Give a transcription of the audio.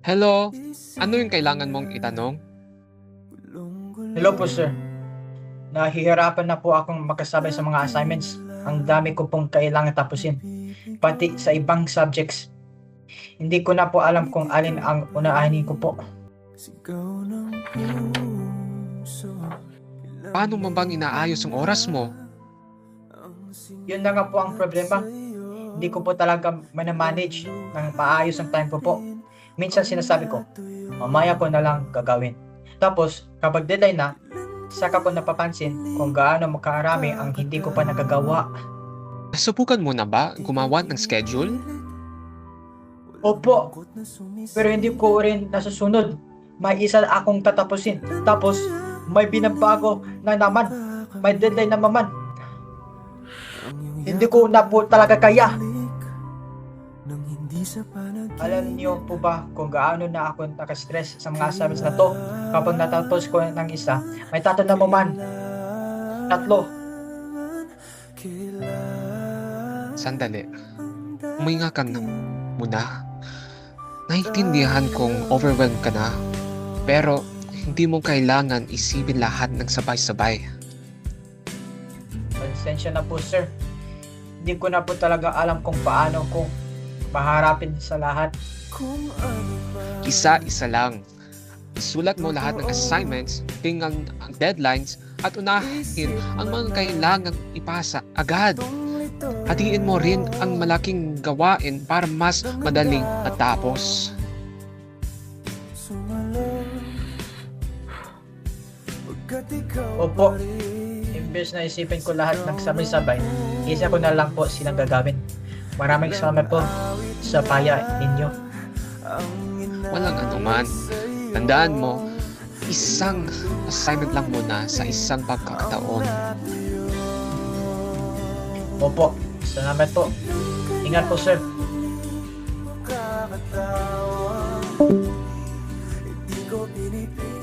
Hello, ano yung kailangan mong itanong? Hello po sir. Nahihirapan na po akong makasabay sa mga assignments. Ang dami ko pong kailangan tapusin. Pati sa ibang subjects. Hindi ko na po alam kung alin ang unaahin ko po. Paano mo bang inaayos ang oras mo? Yun na nga po ang problema. Hindi ko po talaga manamanage ng maayos ang time ko po. Minsan sinasabi ko, mamaya ko na lang gagawin. Tapos, kapag deadline na, saka ko napapansin kung gaano makarami ang hindi ko pa nagagawa. Nasubukan mo na ba gumawa ng schedule? Opo, pero hindi ko rin nasusunod. May isa akong tatapusin. Tapos, may binabago na naman. May deadline na naman. Hindi ko na po talaga kaya. Alam niyo po ba kung gaano na ako nakastress sa mga assignments na to? Kapag natapos ko ng isa, may tatanong naman. Tatlo. Sandali. Uminga ka na muna. Naiintindihan kong overwhelmed ka na. Pero hindi mo kailangan isipin lahat ng sabay-sabay. Pasensya na po sir. Hindi ko na po talaga alam kung paano ko paharapin sa lahat. Isa-isa lang. Isulat mo lahat ng assignments, tingnan ang deadlines, at unahin ang mga kailangang ipasa agad. Hatiin mo rin ang malaking gawain para mas madaling matapos. Opo, imbes na isipin ko lahat ng sabay-sabay, isa ko na lang po silang gagawin. Maraming salamat po sa paya ninyo. Walang anuman. Tandaan mo, isang assignment lang muna sa isang pagkakataon. Opo, salamat po. Ingat po sir. Hindi ko pinipili